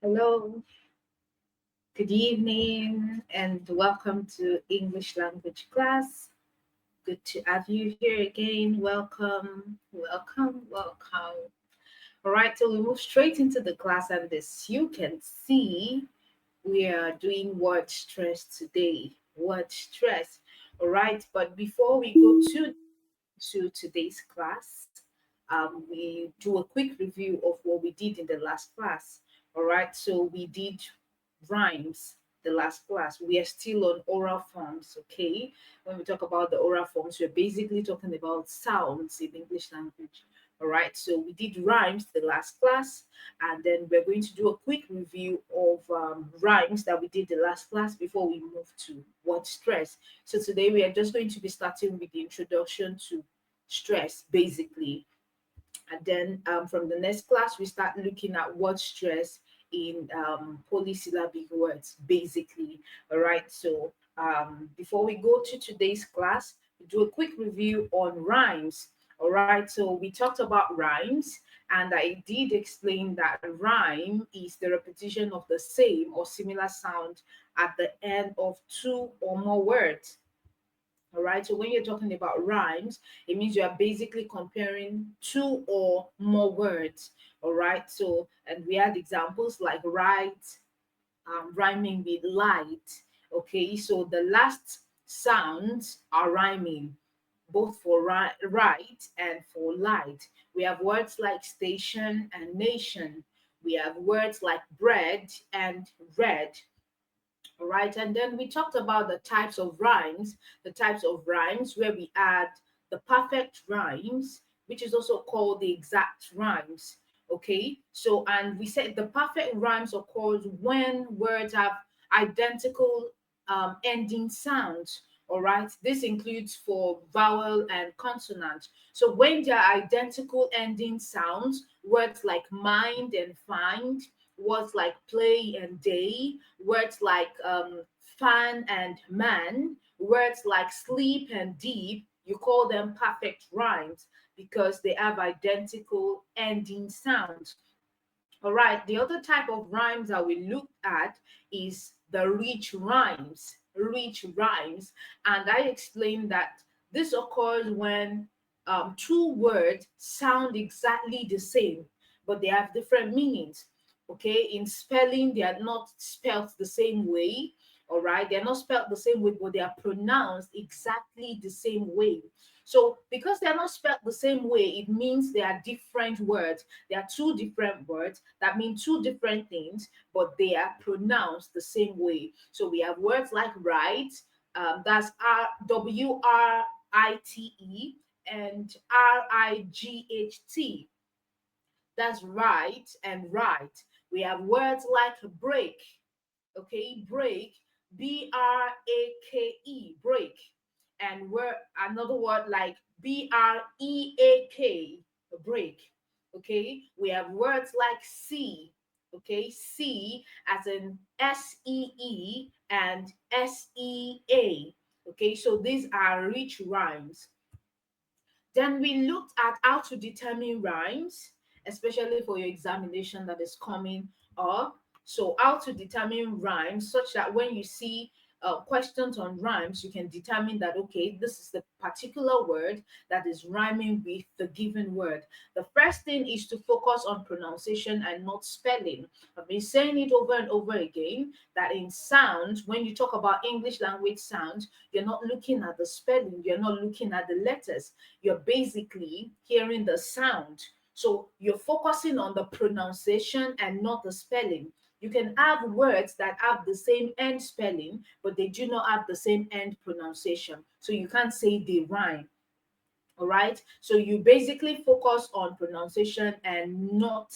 Hello, good evening, and welcome to English language class. Good to have you here again. Welcome, welcome, welcome. All right, so we move straight into the class, and this you can see we are doing word stress today. Word stress. All right, but before we go to today's class, we do a quick review of what we did in the last class. All right, so we did rhymes the last class. We are still on oral forms, okay? When we talk about the oral forms, we're basically talking about sounds in English language. All right, so we did rhymes the last class, and then we're going to do a quick review of rhymes that we did the last class before we move to word stress. So today we are just going to be starting with the introduction to stress, basically, and then from the next class we start looking at word stress in polysyllabic words, basically. All right, so before we go to today's class, we do a quick review on rhymes. All right, so we talked about rhymes, and I did explain that rhyme is the repetition of the same or similar sound at the end of two or more words. All right. So when you're talking about rhymes, it means you are basically comparing two or more words. All right. So, and we had examples like right, rhyming with light. Okay. So the last sounds are rhyming both for right and for light. We have words like station and nation. We have words like bread and red. All right, and then we talked about the types of rhymes where we add the perfect rhymes, which is also called the exact rhymes. Okay, so and we said the perfect rhymes occurs when words have identical ending sounds. All right, this includes for vowel and consonant. So when they are identical ending sounds, words like mind and find, words like play and day, words like fan and man, words like sleep and deep, you call them perfect rhymes because they have identical ending sounds. All right, the other type of rhymes that we look at is the rich rhymes. Rich rhymes. And I explained that this occurs when two words sound exactly the same, but they have different meanings. Okay, in spelling, they are not spelled the same way. All right, they're not spelled the same way, but they are pronounced exactly the same way. So, because they're not spelled the same way, it means they are different words. They are two different words that mean two different things, but they are pronounced the same way. So we have words like right, that's WRITE, and RIGHT. That's right and right. We have words like break, okay, break, BRAKE, break, and word another word like BREAK, break. Okay, we have words like see, okay, see as in SEE and SEA. Okay, so these are rich rhymes. Then we looked at how to determine rhymes, especially for your examination that is coming up. So, how to determine rhymes such that when you see questions on rhymes, you can determine that, okay, this is the particular word that is rhyming with the given word. The first thing is to focus on pronunciation and not spelling. I've been saying it over and over again that in sounds, when you talk about English language sounds, you're not looking at the spelling, you're not looking at the letters, you're basically hearing the sound. So you're focusing on the pronunciation and not the spelling. You can have words that have the same end spelling, but they do not have the same end pronunciation. So you can't say they rhyme. All right. So you basically focus on pronunciation and not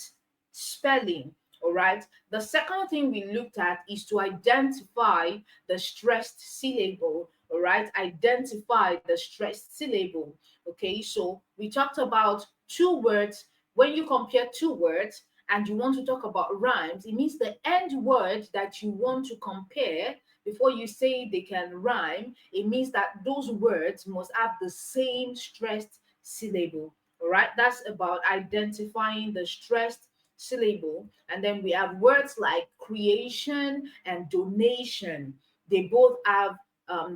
spelling. All right. The second thing we looked at is to identify the stressed syllable. All right. Identify the stressed syllable. Okay. So we talked about two words. When you compare two words and you want to talk about rhymes, it means the end word that you want to compare before you say they can rhyme, it means that those words must have the same stressed syllable. All right, that's about identifying the stressed syllable. And then we have words like creation and donation. They both have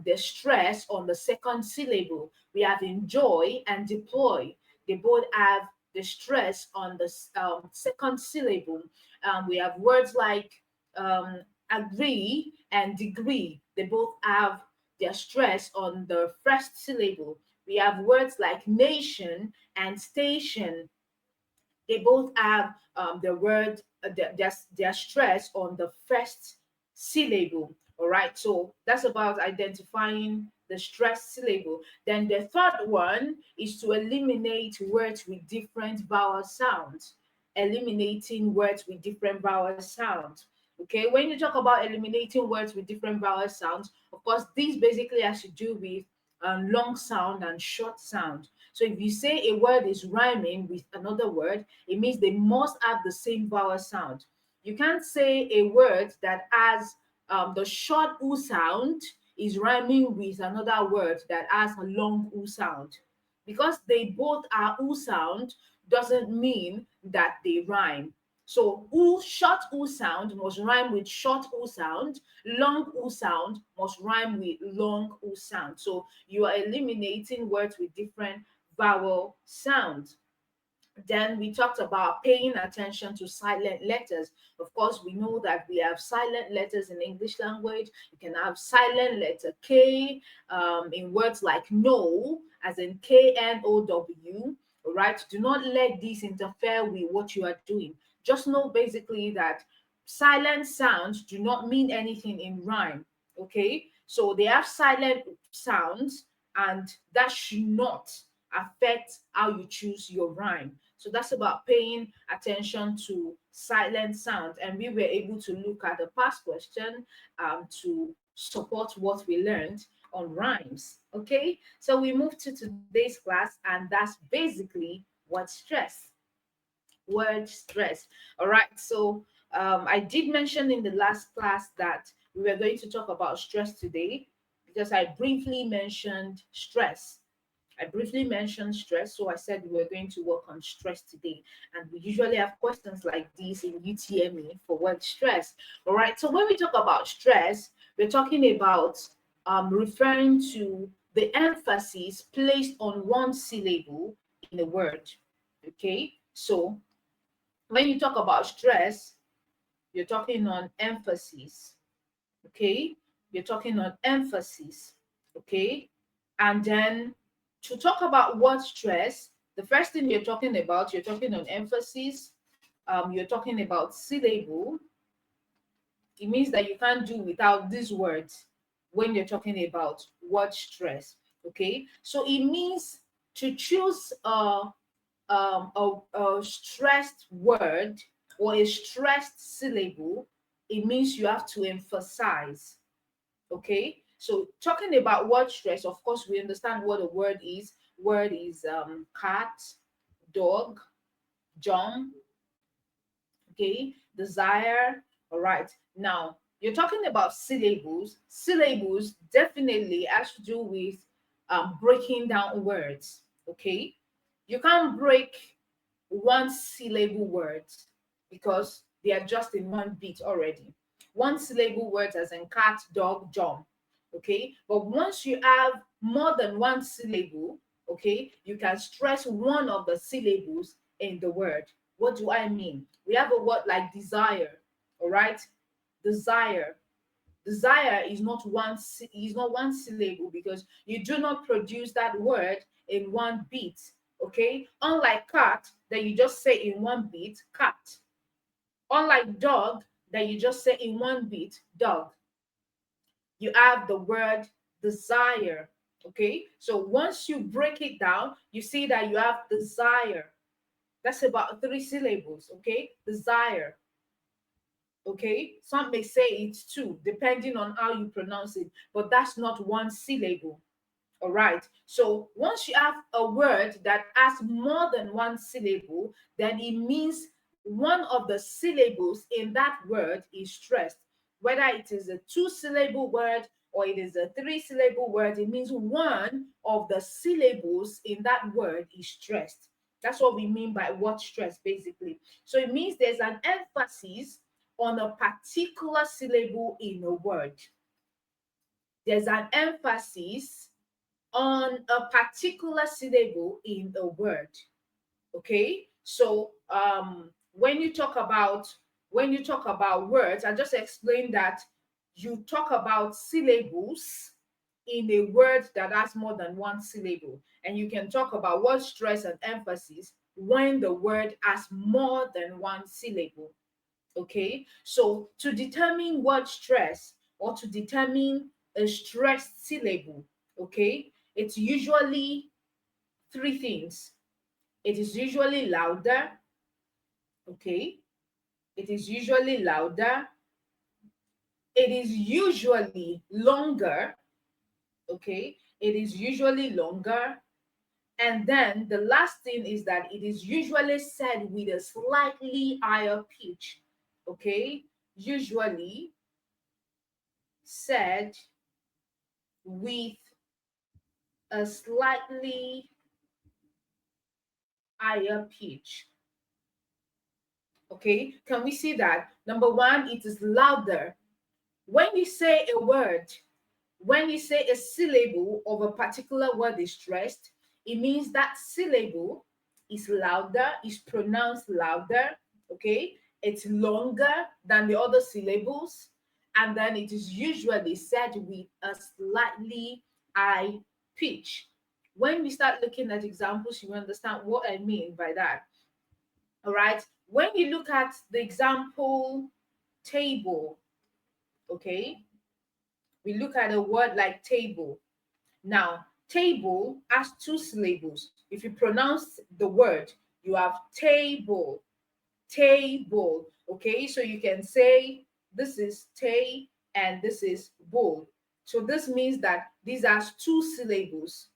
the stress on the second syllable. We have enjoy and deploy. They both have the stress on the second syllable. We have words like um, agree and degree. They both have their stress on the first syllable. We have words like nation and station. They both have the word their stress on the first syllable. All right, so that's about identifying the stress syllable. Then the third one is to eliminate words with different vowel sounds. Eliminating words with different vowel sounds. Okay, when you talk about eliminating words with different vowel sounds, of course this basically has to do with long sound and short sound. So if you say a word is rhyming with another word, it means they must have the same vowel sound. You can't say a word that has the short u sound is rhyming with another word that has a long u sound. Because they both are u sound doesn't mean that they rhyme. So u short u sound must rhyme with short u sound. Long u sound must rhyme with long u sound. So you are eliminating words with different vowel sounds. Then we talked about paying attention to silent letters. Of course, we know that we have silent letters in English language. You can have silent letter K in words like no, as in Know. Right? Do not let these interfere with what you are doing. Just know basically that silent sounds do not mean anything in rhyme. Okay, so they have silent sounds, and that should not affect how you choose your rhyme. So that's about paying attention to silent sound. And we were able to look at the past question to support what we learned on rhymes. Okay, so we move to today's class, and that's basically what stress. Word stress. All right, so I did mention in the last class that we were going to talk about stress today because I briefly mentioned stress. So I said we were going to work on stress today. And we usually have questions like these in UTME for word stress. All right. So when we talk about stress, we're talking about referring to the emphasis placed on one syllable in a word. Okay. So when you talk about stress, you're talking on emphasis. Okay. You're talking on emphasis. Okay. And then to talk about word stress, the first thing you're talking on emphasis, you're talking about syllable. It means that you can't do without these words when you're talking about word stress. Okay, so it means to choose a stressed word or a stressed syllable. It means you have to emphasize. Okay, so talking about word stress, of course we understand what a word is. Word is cat, dog, jump, okay, desire. All right, now you're talking about syllables. Syllables definitely has to do with breaking down words. Okay, you can't break one syllable words because they are just in one beat already. One syllable words as in cat, dog, jump. Okay, but once you have more than one syllable, okay, you can stress one of the syllables in the word. What do I mean? We have a word like desire. All right, desire. Desire is not one syllable because you do not produce that word in one beat. Okay, unlike cat that you just say in one beat, cat. Unlike dog that you just say in one beat, dog. You have the word desire. Okay, so once you break it down, you see that you have desire. That's about three syllables. Okay, desire. Okay, some may say it's two depending on how you pronounce it, but that's not one syllable. All right, so once you have a word that has more than one syllable, then it means one of the syllables in that word is stressed. Whether it is a two-syllable word or it is a three-syllable word, it means one of the syllables in that word is stressed. That's what we mean by word stress, basically. So it means there's an emphasis on a particular syllable in a word. There's an emphasis on a particular syllable in a word. Okay, so when you talk about words, I just explained that you talk about syllables in a word that has more than one syllable, and you can talk about word stress and emphasis when the word has more than one syllable. Okay, so to determine word stress or to determine a stressed syllable, okay, it's usually three things. It is usually louder, okay? It is usually louder. It is usually longer, okay? It is usually longer. And then the last thing is that it is usually said with a slightly higher pitch, okay? Usually said with a slightly higher pitch. Okay, can we see that? Number one, it is louder. When you say a word, when you say a syllable of a particular word is stressed, it means that syllable is louder, is pronounced louder, okay? It's longer than the other syllables, and then it is usually said with a slightly high pitch. When we start looking at examples, you understand what I mean by that. All right. When you look at the example table, okay, we look at a word like table. Now, table has two syllables. If you pronounce the word, you have table, table. Okay, so you can say this is tay and this is bull. So this means that these are two syllables.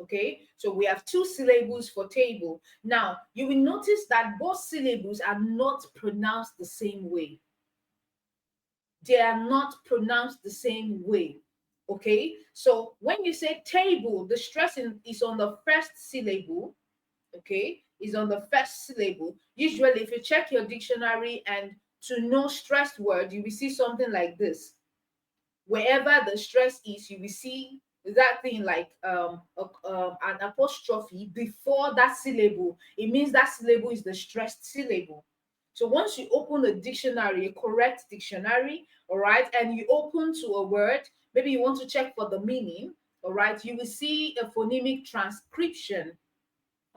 Okay, so we have two syllables for table. Now, you will notice that both syllables are not pronounced the same way. They are not pronounced the same way. Okay, so when you say table, the stress is on the first syllable. Okay, is on the first syllable. Usually, if you check your dictionary and to know stressed word, you will see something like this. Wherever the stress is, you will see that thing like an apostrophe before that syllable. It means that syllable is the stressed syllable. So once you open a dictionary, a correct dictionary, all right, and you open to a word, maybe you want to check for the meaning, all right, you will see a phonemic transcription.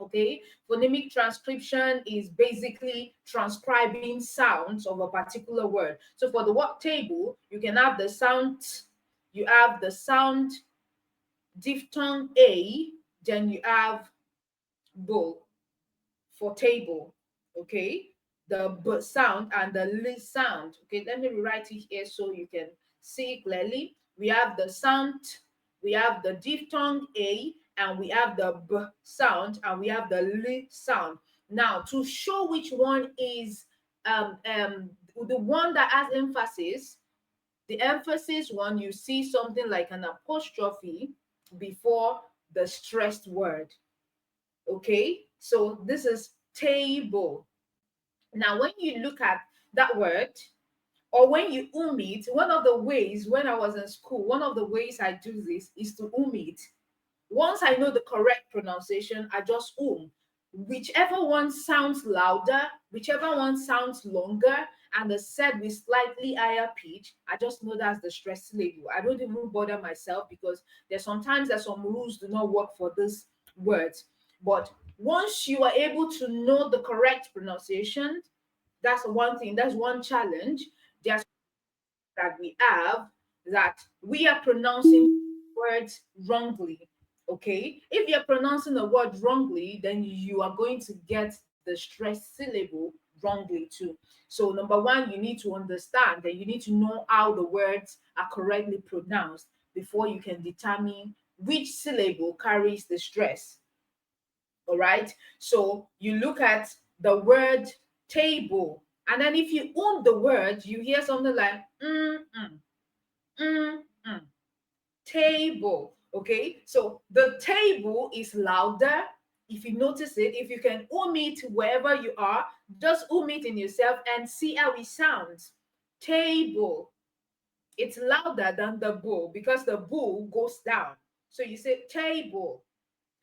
Okay, phonemic transcription is basically transcribing sounds of a particular word. So for the word table, you can have the sound, you have the sound diphthong a, then you have bull for table. Okay, the b sound and the l sound. Okay, let me rewrite it here so you can see it clearly. We have the sound, we have the diphthong a, and we have the b sound, and we have the l sound. Now, to show which one is the one that has emphasis, the emphasis one, you see something like an apostrophe before the stressed word. Okay, so this is table. Now, when you look at that word, or when you it, one of the ways when I was in school, one of the ways I do this is to it. Once I know the correct pronunciation, I just whichever one sounds louder, whichever one sounds longer, and the said with slightly higher pitch, I just know that's the stress syllable. I don't even bother myself because there's sometimes that some rules do not work for this words. But once you are able to know the correct pronunciation, that's one thing, that's one challenge. There's that we have that we are pronouncing words wrongly. Okay, if you're pronouncing a word wrongly, then you are going to get the stress syllable wrongly too. So number one, you need to understand that you need to know how the words are correctly pronounced before you can determine which syllable carries the stress. All right, so you look at the word table, and then if you own the word, you hear something like mm, table. Okay, so the table is louder, If you notice it, if you can it wherever you are, just it in yourself and see how it sounds. Table. It's louder than the bull because the bull goes down. So you say table,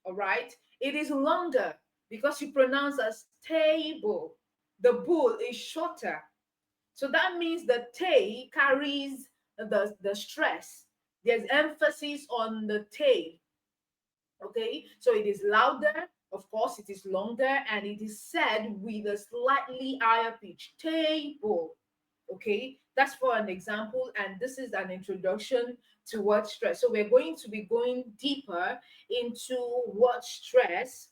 all right? It is longer because you pronounce as table. The bull is shorter. So that means the tay carries the stress. There's emphasis on the tay. Okay, so it is louder, of course, it is longer, and it is said with a slightly higher pitch. Table. Okay, that's for an example, and this is an introduction to word stress. So we're going to be going deeper into word stress.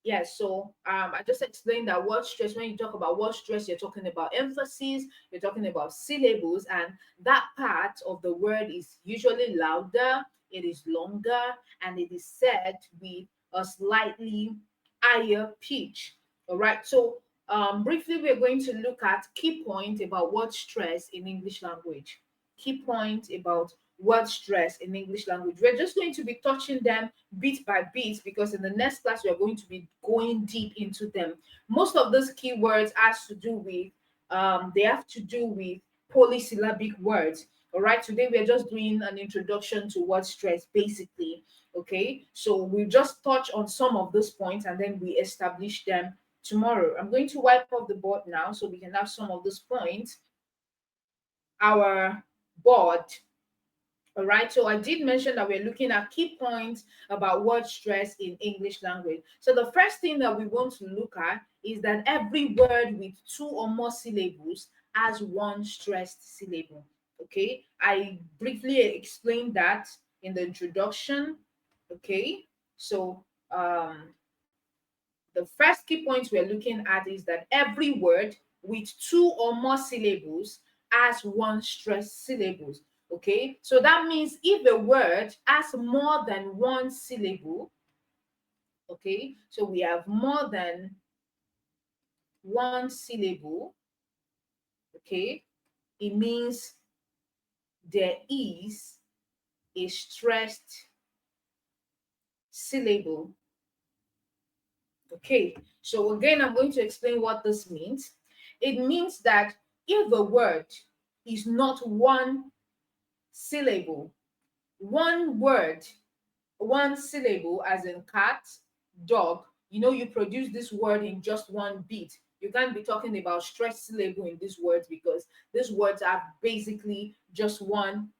Yes, so I just explained that word stress, when you talk about word stress, you're talking about emphasis, you're talking about syllables, and that part of the word is usually louder, it is longer, and it is said with a slightly higher pitch. All right, so briefly, we're going to look at key points about word stress in English language. Key points about word stress in English language. We're just going to be touching them bit by bit because in the next class we are going to be going deep into them. Most of those keywords has to do with they have to do with polysyllabic words. All right, today we are just doing an introduction to word stress basically. Okay, so we just touch on some of those points and then we establish them tomorrow. I'm going to wipe off the board now so we can have some of those points. Our board. All right, so I did mention that we're looking at key points about word stress in English language. So the first thing that we want to look at is that every word with two or more syllables has one stressed syllable. Okay, I briefly explained that in the introduction. Okay, so the first key point we're looking at is that every word with two or more syllables has one stressed syllable. Okay, so that means if a word has more than one syllable, okay, so we have more than one syllable, okay, it means there is a stressed syllable. Okay, so again, I'm going to explain what this means. It means that if a word is not one syllable, one word, one syllable, as in cat, dog, you produce this word in just one beat. You can't be talking about stressed syllable in these words because these words are basically just one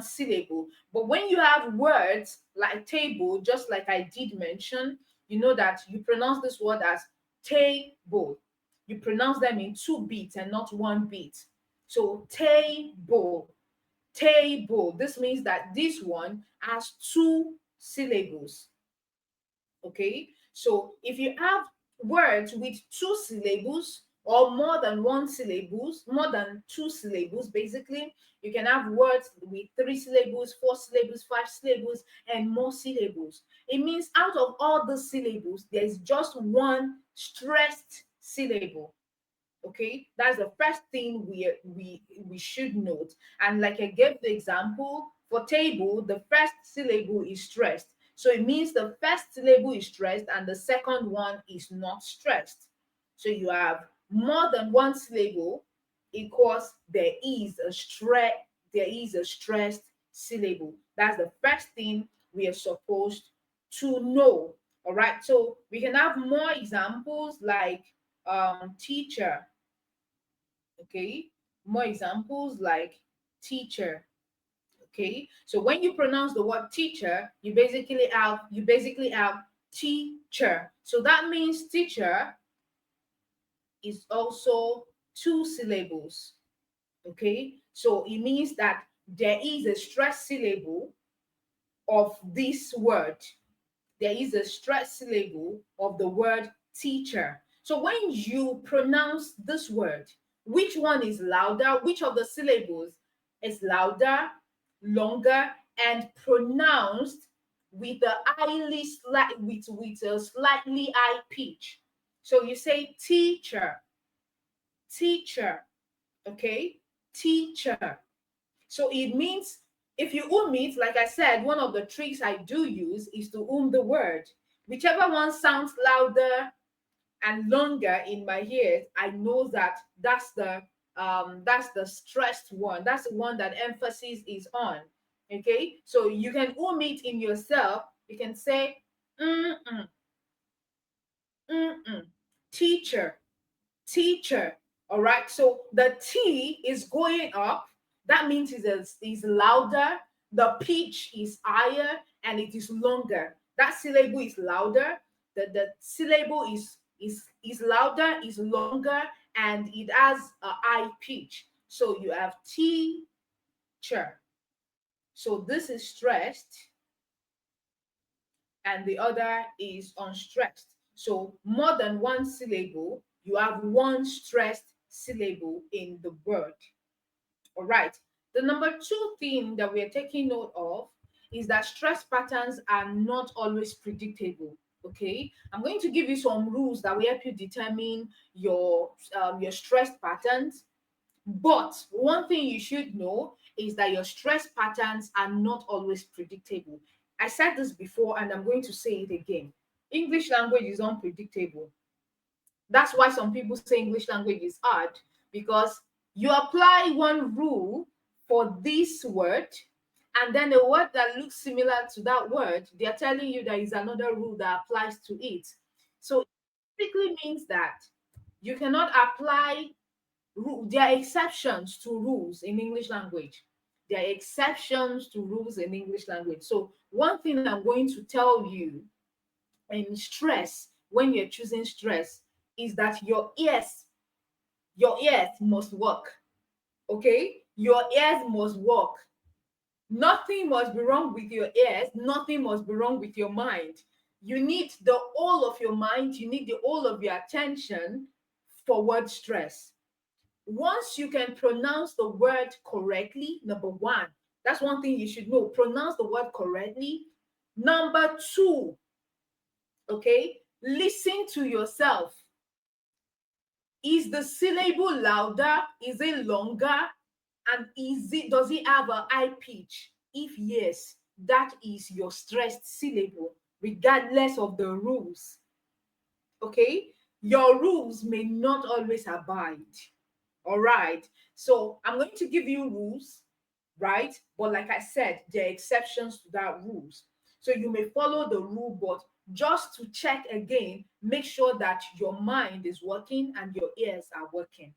syllable. But when you have words like table, just like I did mention, you know that you pronounce this word as table. You pronounce them in two beats and not one beat. So table, table. This means that this one has two syllables. Okay, so if you have words with two syllables or more than one syllables, more than two syllables, basically, you can have words with three syllables, four syllables, five syllables, and more syllables. It means out of all the syllables, there's just one stressed syllable. Okay, that's the first thing we should note. And like I gave the example for table, the first syllable is stressed, so it means the first syllable is stressed and the second one is not stressed. So you have more than one syllable equals there is a stressed syllable. That's the first thing we are supposed to know. All right, so we can have more examples like teacher. Okay, more examples like teacher. Okay, so when you pronounce the word teacher, you basically have teacher. So that means teacher is also two syllables. Okay, so it means that there is a stressed syllable of this word. There is a stressed syllable of the word teacher. So when you pronounce this word, which one is louder? Which of the syllables is louder, longer, and pronounced with with a slightly high pitch? So you say teacher, teacher, okay, teacher. So it means if you it, like I said, one of the tricks I do use is to the word. Whichever one sounds louder and longer in my ears, I know that that's the stressed one. That's the one that emphasis is on. Okay, so you can omit in yourself. You can say mm-mm, mm-mm, teacher, teacher. All right, so the T is going up. That means is louder. The pitch is higher and it is longer. That syllable is louder. The syllable is louder, is longer, and it has a high pitch. So you have teacher. So this is stressed and the other is unstressed. So more than one syllable, you have one stressed syllable in the word. All right. The number two thing that we are taking note of is that stress patterns are not always predictable. Okay, I'm going to give you some rules that will help you determine your stress patterns. But one thing you should know is that your stress patterns are not always predictable. I said this before and I'm going to say it again. English language is unpredictable. That's why some people say English language is hard, because you apply one rule for this word, and then a word that looks similar to that word, they're telling you there is another rule that applies to it. So it basically means that you cannot apply there are exceptions to rules in English language. There are exceptions to rules in English language. So one thing I'm going to tell you in stress, when you're choosing stress, is that your ears must work. Okay, your ears must work. Nothing must be wrong with your ears, nothing must be wrong with your mind. You need the whole of your mind, you need the whole of your attention for word stress. Once you can pronounce the word correctly, number one, that's one thing you should know, pronounce the word correctly. Number two, okay, listen to yourself. Is the syllable louder? Is it longer? And does it have a high pitch? If yes, that is your stressed syllable, regardless of the rules. Okay? Your rules may not always abide. All right. So I'm going to give you rules, right? But like I said, there are exceptions to that rules. So you may follow the rule, but just to check again, make sure that your mind is working and your ears are working.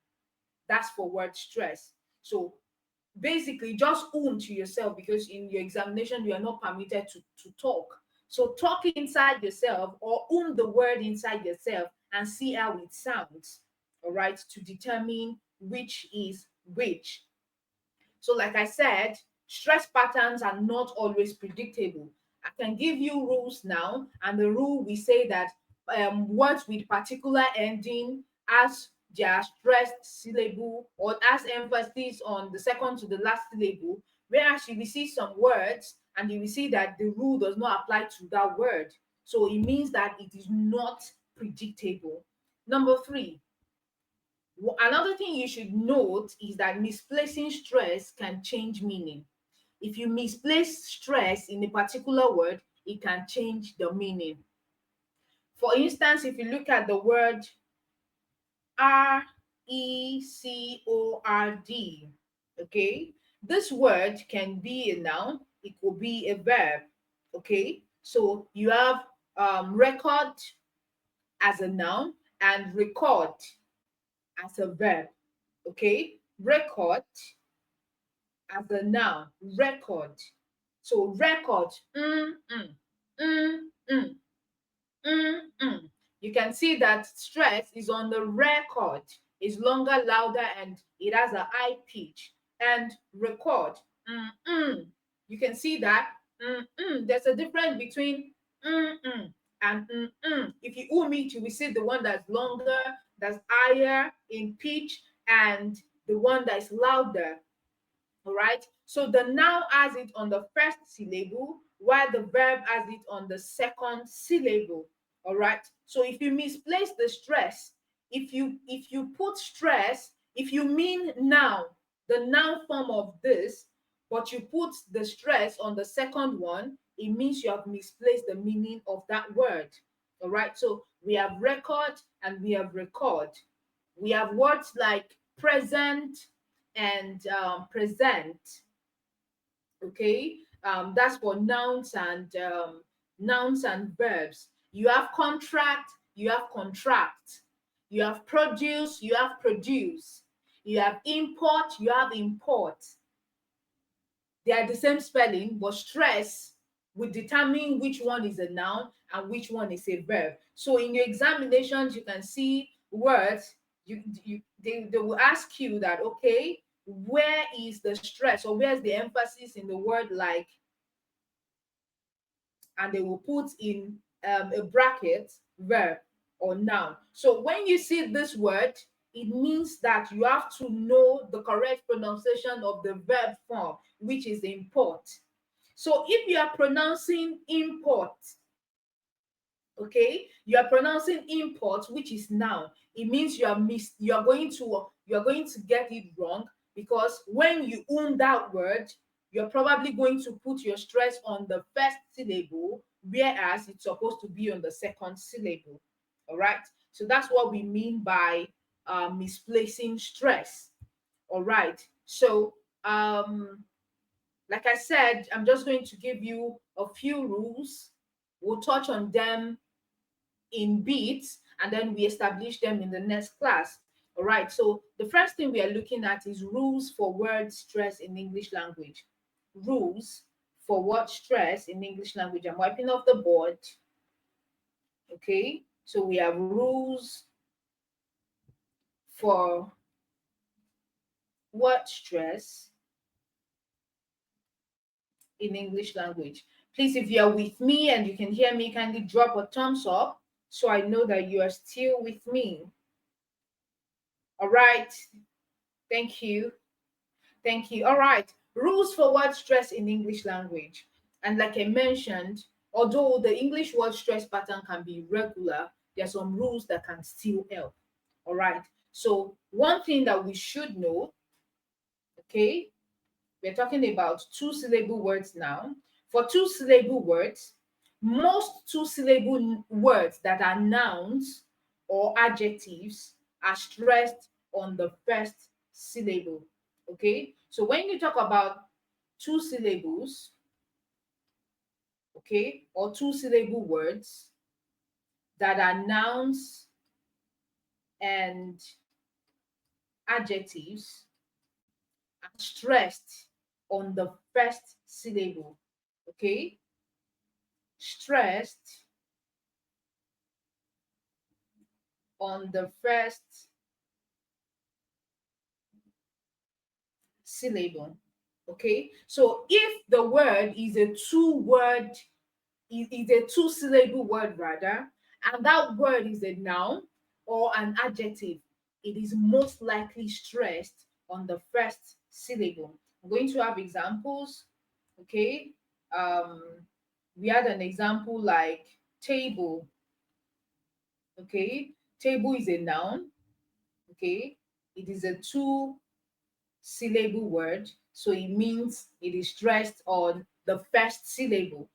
That's for word stress. So basically just to yourself, because in your examination you are not permitted to talk. So talk inside yourself, or the word inside yourself and see how it sounds, all right, to determine which is which. So, like I said, stress patterns are not always predictable. I can give you rules now, and the rule we say that words with particular ending as their stressed syllable or as emphasis on the second to the last syllable, whereas you will see some words and you will see that the rule does not apply to that word. So it means that it is not predictable. Number three, another thing you should note is that misplacing stress can change meaning. If you misplace stress in a particular word, it can change the meaning. For instance, if you look at the word record, okay, this word can be a noun, it could be a verb. Okay, so you have record as a noun and record as a verb. Okay, record as a noun, record. So record, mm, mm, mm. You can see that stress is on the record. It's longer, louder, and it has a high pitch. And record, mm. You can see that there's a difference between and if you omit, you will see the one that's longer, that's higher in pitch, and the one that's louder. All right. So the noun has it on the first syllable, while the verb has it on the second syllable. All right. So if you misplace the stress, if you put stress, if you mean noun, the noun form of this, but you put the stress on the second one, it means you have misplaced the meaning of that word. All right. So we have record and we have record. We have words like present and present. Okay, that's for nouns and verbs. You have contract, you have contract. You have produce, you have produce. You have import, you have import. They are the same spelling, but stress will determine which one is a noun and which one is a verb. So in your examinations, you can see words. They will ask you that, okay, where is the stress or where's the emphasis in the word like, and they will put in a bracket verb or noun. So when you see this word, it means that you have to know the correct pronunciation of the verb form, which is import. So if you are pronouncing import, okay, you are pronouncing import, which is noun, it means you are going to get it wrong, because when you own that word, you're probably going to put your stress on the first syllable, whereas it's supposed to be on the second syllable. All right, so that's what we mean by misplacing stress. All right, so like I said, I'm just going to give you a few rules. We'll touch on them in bits, and then we establish them in the next class. All right, so the first thing we are looking at is rules for word stress in English language. Rules for word stress in English language. I'm wiping off the board. Okay, so we have rules for word stress in English language. Please, if you are with me and you can hear me, kindly drop a thumbs up so I know that you are still with me. All right, thank you. Thank you. All right. Rules for word stress in English language. And like I mentioned, although the English word stress pattern can be irregular, there are some rules that can still help. All right. So, one thing that we should know, okay, we're talking about two syllable words now. For two syllable words, most two syllable words that are nouns or adjectives are stressed on the first syllable. Okay, so when you talk about two syllables, okay, or two syllable words that are nouns and adjectives, are stressed on the first syllable. Okay, stressed on the first syllable. Okay, so if the word is a two syllable word rather, and that word is a noun or an adjective, it is most likely stressed on the first syllable. I'm going to have examples. Okay, um we had an example like table. Okay, table is a noun. Okay, it is a two syllable word, so it means it is stressed on the first syllable.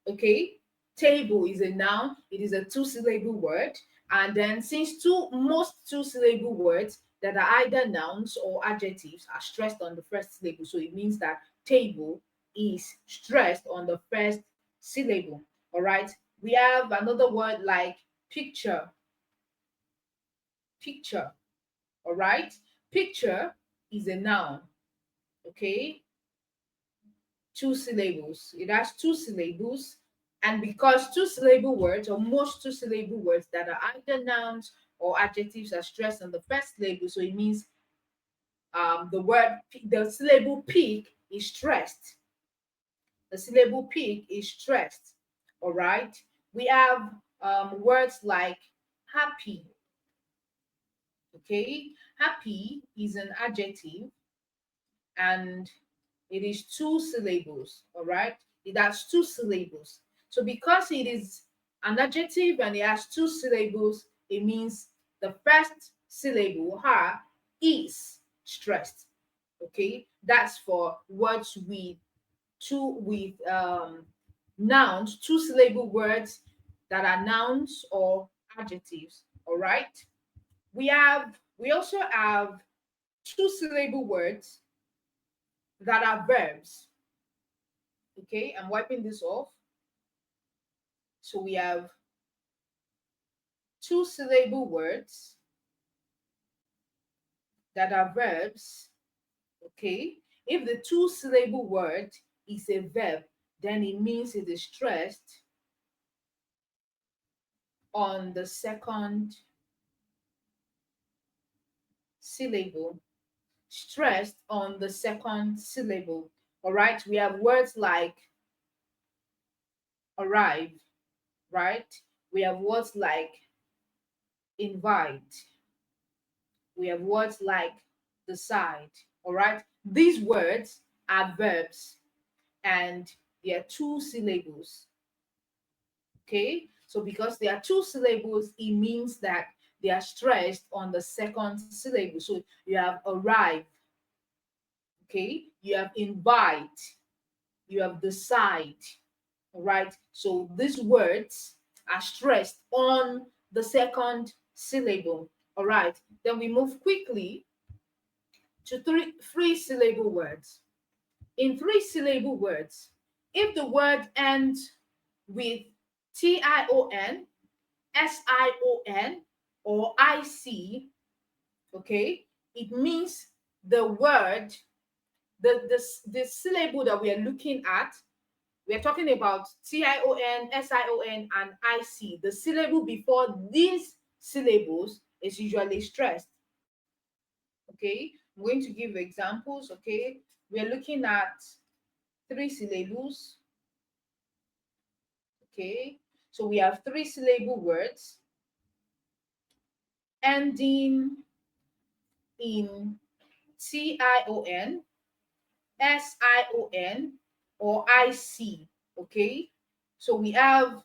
Okay, table is a noun, it is a two syllable word, and then since most two syllable words that are either nouns or adjectives are stressed on the first syllable, so it means that table is stressed on the first syllable. All right, we have another word like picture. Picture. All right, picture is a noun. Okay, two syllables. It has two syllables. And because two syllable words, or most two syllable words that are either nouns or adjectives, are stressed on the first syllable, so it means the syllable peak is stressed. The syllable peak is stressed. All right. We have words like happy. Okay. Happy is an adjective and it is two syllables. All right, it has two syllables. So because it is an adjective and it has two syllables, it means the first syllable ha is stressed. Okay, that's for words with nouns, two-syllable words that are nouns or adjectives. All right. We also have two-syllable words that are verbs. Okay, I'm wiping this off. So we have two-syllable words that are verbs. Okay, if the two-syllable word is a verb, then it means it is stressed on the second syllable. Stressed on the second syllable. All right, we have words like arrive, right? We have words like invite. We have words like decide. All right, these words are verbs and they are two syllables. Okay, so because they are two syllables, it means that they are stressed on the second syllable. So you have arrive, okay, you have invite, you have decide. All right, so these words are stressed on the second syllable. All right, then we move quickly to three syllable words. In three-syllable words, if the word ends with tion, sion, or ic, okay, it means the word, the syllable that we are looking at, we are talking about tion, sion, and ic. The syllable before these syllables is usually stressed. Okay, I'm going to give examples. Okay, we are looking at three syllables. Okay, so we have three syllable words ending in tion, sion, or ic. Okay, so we have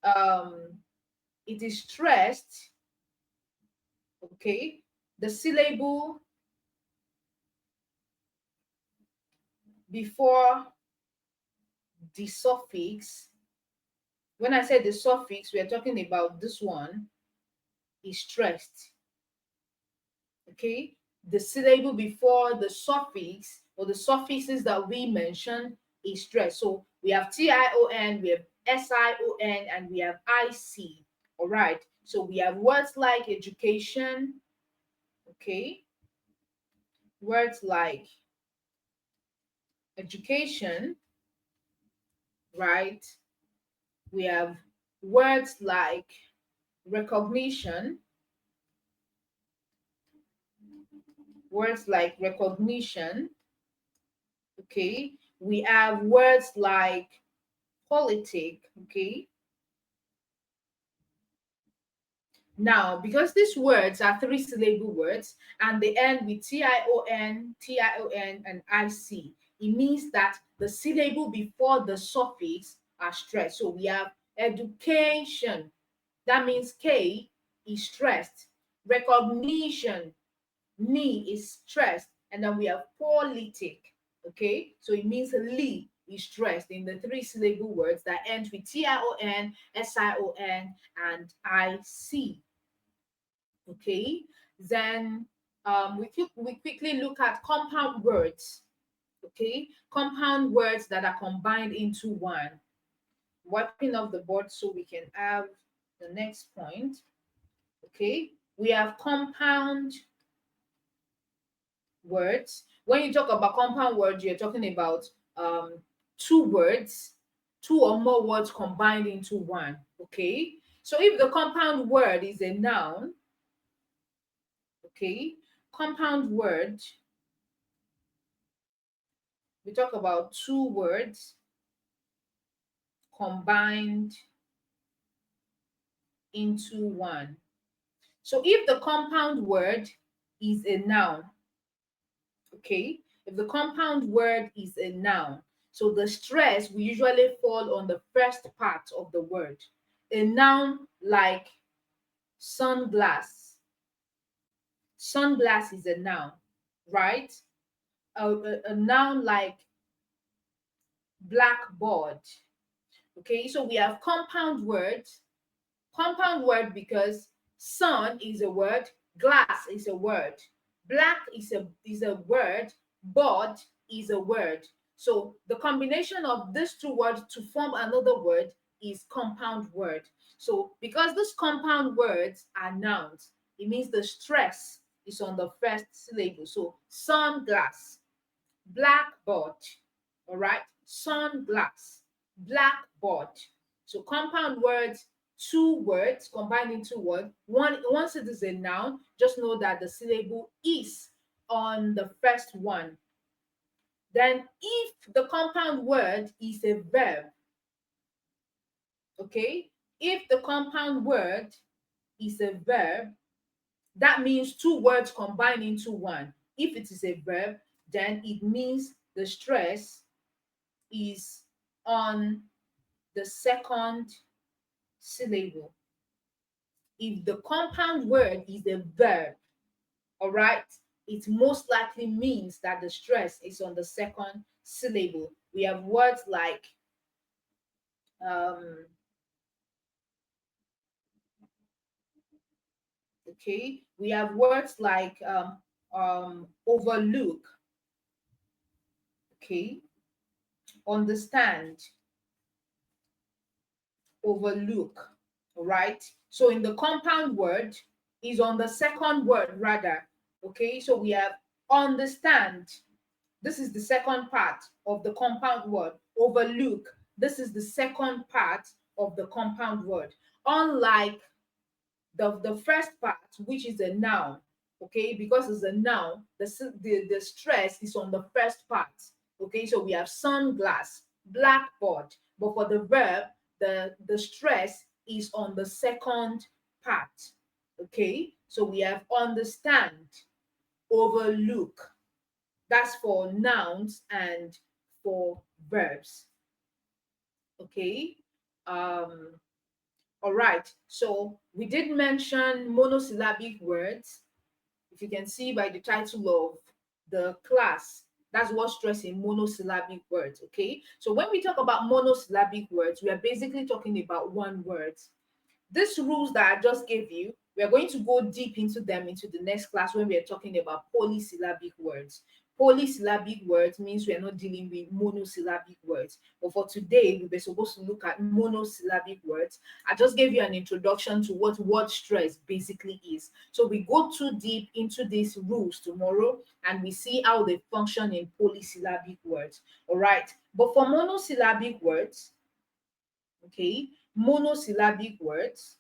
um it is stressed. Okay, the syllable before the suffix. When I say the suffix, we are talking about this one is stressed. Okay, the syllable before the suffix or the suffixes that we mentioned is stressed. So we have tion, we have sion, and we have ic. All right, so we have words like education. Okay, words like education, right? We have words like recognition, words like recognition. Okay, we have words like politic. Okay, now because these words are three syllable words and they end with tion, and ic, it means that the syllable before the suffix are stressed. So we have education, that means k is stressed. Recognition, ni is stressed. And then we have politic. Okay, so it means li is stressed in the three syllable words that end with tion, sion, and ic. Okay, then we quickly look at compound words. Okay, compound words that are combined into one. Wiping off the board so we can have the next point. Okay, we have compound words. When you talk about compound words, you're talking about two words, two or more words combined into one. Okay, so if the compound word is a noun, okay, compound word, we talk about two words combined into one. So if the compound word is a noun, okay, if the compound word is a noun, so the stress will usually fall on the first part of the word. A noun like sunglass. Sunglass is a noun, right? A noun like blackboard. Okay, so we have compound words. Compound word because sun is a word, glass is a word, black is a word, board is a word. So the combination of these two words to form another word is compound word. So because these compound words are nouns, it means the stress is on the first syllable. So sunglass, blackboard, all right, sunglass, blackboard. So compound words, two words combined into one. Once it is a noun, just know that the syllable is on the first one. Then if the compound word is a verb, okay, if the compound word is a verb, that means two words combined into one. If it is a verb, then it means the stress is on the second syllable. If the compound word is a verb, all right, it most likely means that the stress is on the second syllable. We have words like um okay, we have words like overlook, okay, understand, overlook. All right. So in the compound word is on the second word rather. Okay. So we have understand. This is the second part of the compound word. Overlook. This is the second part of the compound word. Unlike the first part, which is a noun, okay, because it's a noun, the stress is on the first part. Okay, so we have sunglass, blackboard, but for the verb, the stress is on the second part. Okay, so we have understand, overlook. That's for nouns and for verbs. Okay. um all right, so we did mention monosyllabic words. If you can see by the title of the class, that's what stress in monosyllabic words. Okay, so when we talk about monosyllabic words, we are basically talking about one word. These rules that I just gave you, we are going to go deep into them into the next class when we are talking about polysyllabic words. Polysyllabic words means we are not dealing with monosyllabic words. But for today, we were supposed to look at monosyllabic words. I just gave you an introduction to what word stress basically is. So we go too deep into these rules tomorrow and we see how they function in polysyllabic words. All right. But for monosyllabic words, okay, monosyllabic words,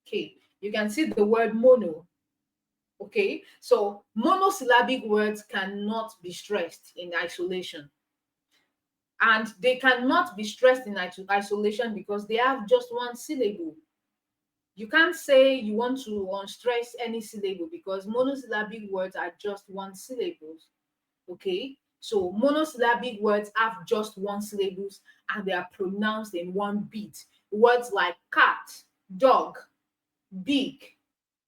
okay, you can see the word mono. Okay, so monosyllabic words cannot be stressed in isolation, and they cannot be stressed in isolation because they have just one syllable. You can't say you want to unstress any syllable because monosyllabic words are just one syllable. Okay, so monosyllabic words have just one syllables and they are pronounced in one beat. Words like cat, dog, big.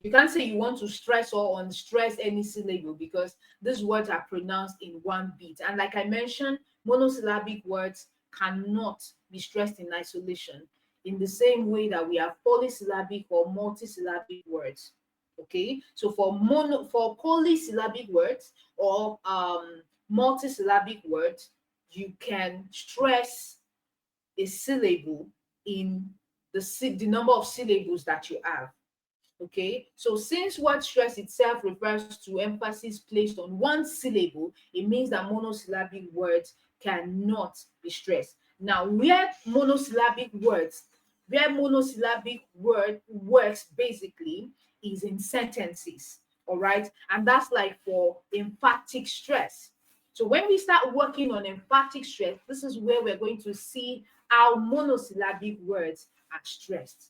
You can't say you want to stress or unstress any syllable because these words are pronounced in one beat. And like I mentioned, monosyllabic words cannot be stressed in isolation in the same way that we have polysyllabic or multisyllabic words. Okay, so for polysyllabic words or multisyllabic words, you can stress a syllable in the number of syllables that you have. Okay, so since word stress itself refers to emphasis placed on one syllable, it means that monosyllabic words cannot be stressed. Now, where monosyllabic word works basically is in sentences, all right, and that's like for emphatic stress. So when we start working on emphatic stress, this is where we're going to see how monosyllabic words are stressed.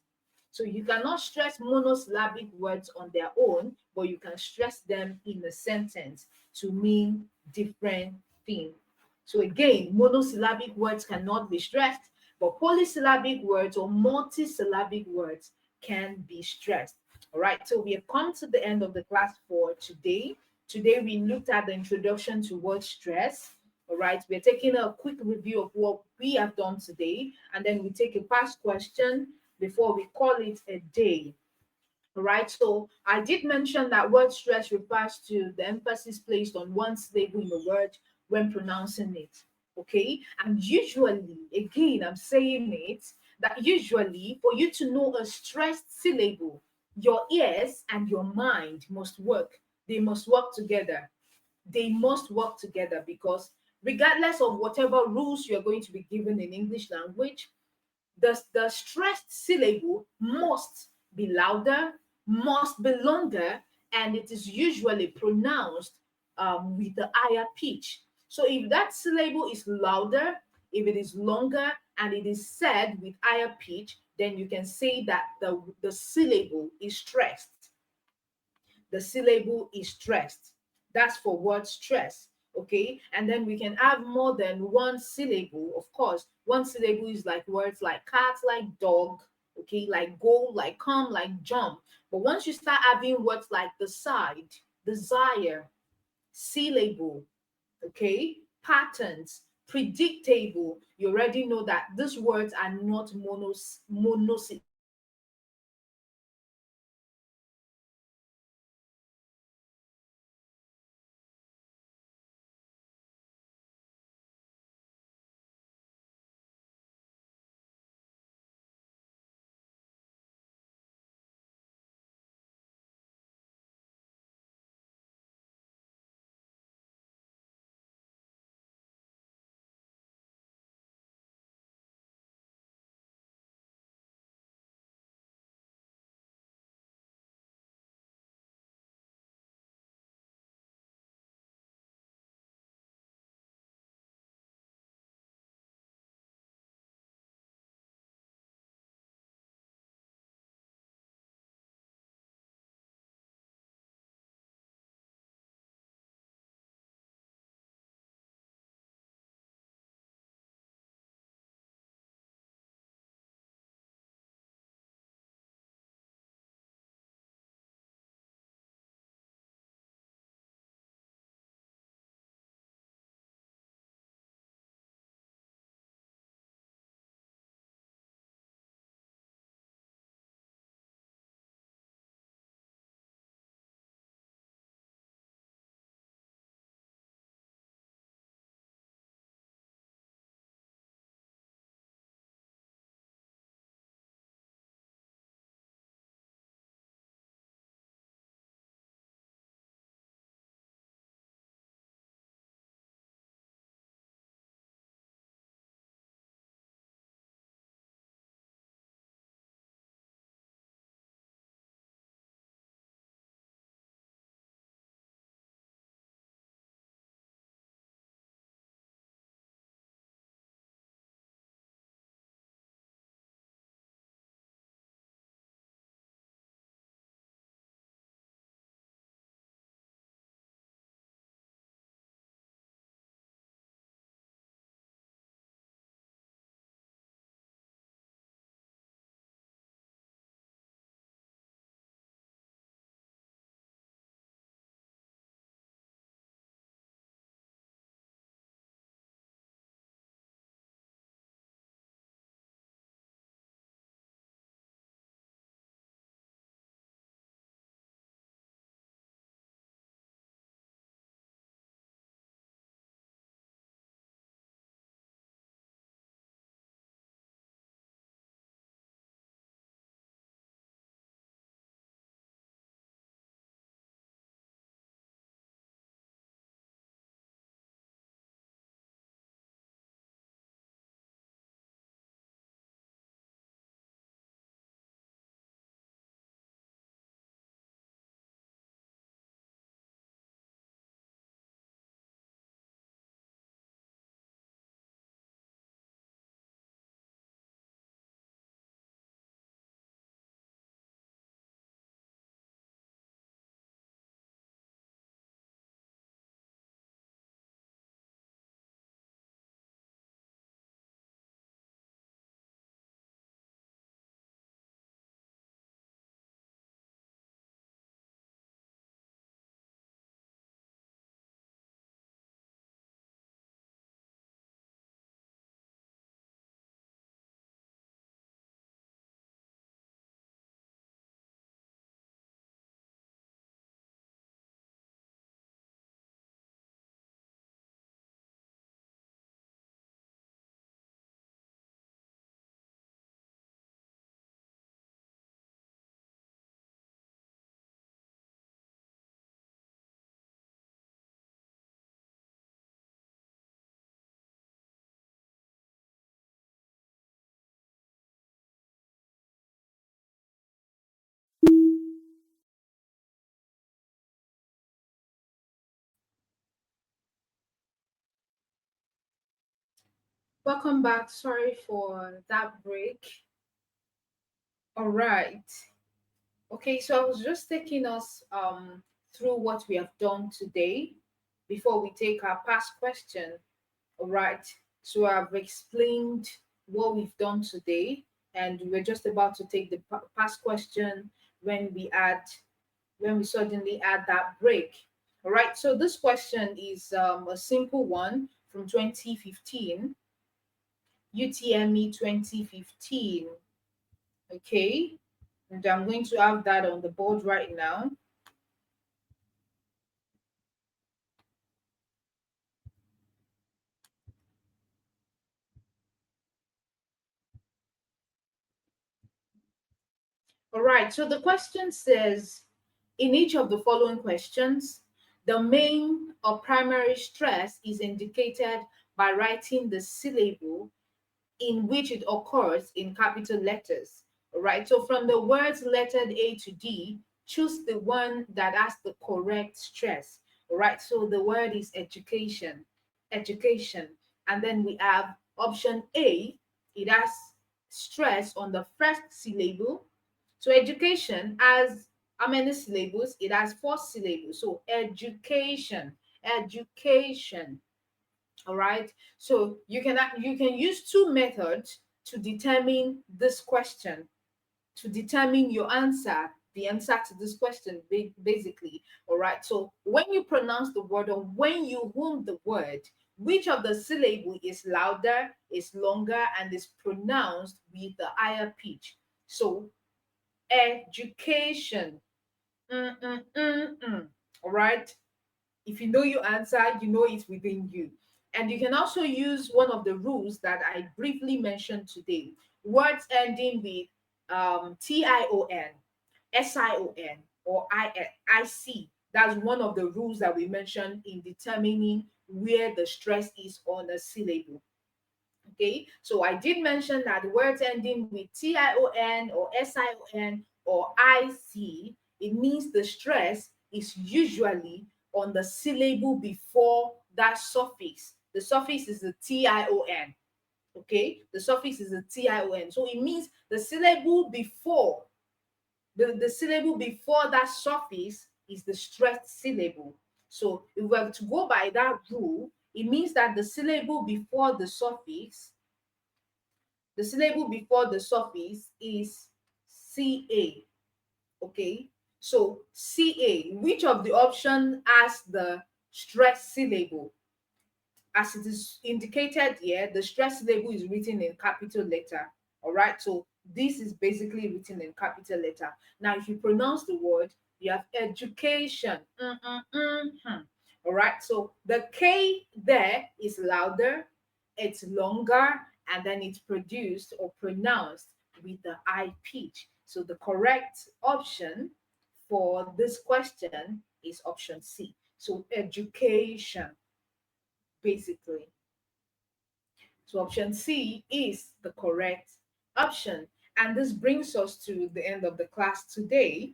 So you cannot stress monosyllabic words on their own, but you can stress them in a sentence to mean different things. So again, monosyllabic words cannot be stressed, but polysyllabic words or multisyllabic words can be stressed. All right, so we have come to the end of the class for today. Today we looked at the introduction to word stress. All right, we're taking a quick review of what we have done today, and then we take a past question before we call it a day. All right, so I did mention that word stress refers to the emphasis placed on one syllable in a word when pronouncing it. Okay, and usually, again, I'm saying it that usually for you to know a stressed syllable, your ears and your mind must work. They must work together. They must work together because regardless of whatever rules you're going to be given in English language, the stressed syllable must be louder, must be longer, and it is usually pronounced with the higher pitch. So if that syllable is louder, if it is longer, and it is said with higher pitch, then you can say that the syllable is stressed. The syllable is stressed. That's for word stress. Okay. And then we can have more than one syllable. Of course, one syllable is like words like cat, like dog, okay, like go, like come, like jump. But once you start having words like decide, desire, syllable, okay, patterns, predictable, you already know that these words are not monosyllabic. They are polysyllabic. Okay, so if you have a syllable Welcome back. Sorry for that break. All right. Okay, so I was just taking us through what we have done today before we take our past question. All right. So I've explained what we've done today, and we're just about to take the past question when we suddenly add that break. All right. So this question is a simple one from 2015, UTME 2015. Okay. And I'm going to have that on the board right now. All right. So the question says, in each of the following questions, the main or primary stress is indicated by writing the syllable in which it occurs in capital letters. All right. So from the words lettered A to D, choose the one that has the correct stress. All right. So the word is education, education. And then we have option A, it has stress on the first syllable. So education has how many syllables? It has four syllables. So education, education. All right. So you can use two methods to determine this question, to determine your answer, the answer to this question, basically. All right. So when you pronounce the word or when you hum the word, which of the syllable is louder, is longer, and is pronounced with the higher pitch? So education. Mm, mm, mm, mm. All right. If you know your answer, you know it's within you. And you can also use one of the rules that I briefly mentioned today, words ending with TION, SION, or IC. That's one of the rules that we mentioned in determining where the stress is on a syllable. Okay, so I did mention that words ending with TION or SION or IC, it means the stress is usually on the syllable before that suffix. The suffix is the TION. Okay, the suffix is the TION. So it means the syllable before the syllable before that suffix is the stressed syllable. So if we have to go by that rule, it means that the syllable before the suffix is CA. Okay. So CA, which of the option has the stress syllable? As it is indicated here, the stress label is written in capital letter. All right. So this is basically written in capital letter. Now, if you pronounce the word, you have education. All right. So the K there is louder, it's longer, and then it's produced or pronounced with the high pitch. So the correct option for this question is option C. So education, basically. So option C is the correct option. And this brings us to the end of the class today.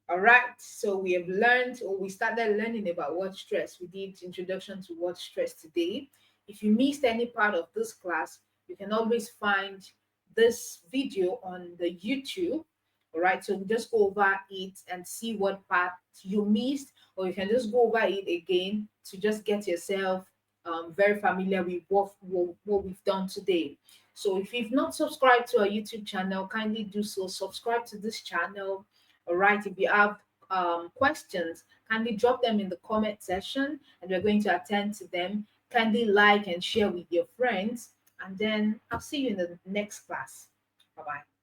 All right, so we have learned, or we started learning about word stress. We did introduction to word stress today. If you missed any part of this class, you can always find this video on the YouTube. All right, so just go over it and see what part you missed, or you can just go over it again to just get yourself very familiar with what we've done today. So if you've not subscribed to our YouTube channel, kindly do so. Subscribe to this channel. All right, if you have questions, kindly drop them in the comment section and we're going to attend to them. Kindly like and share with your friends. And then I'll see you in the next class. Bye bye.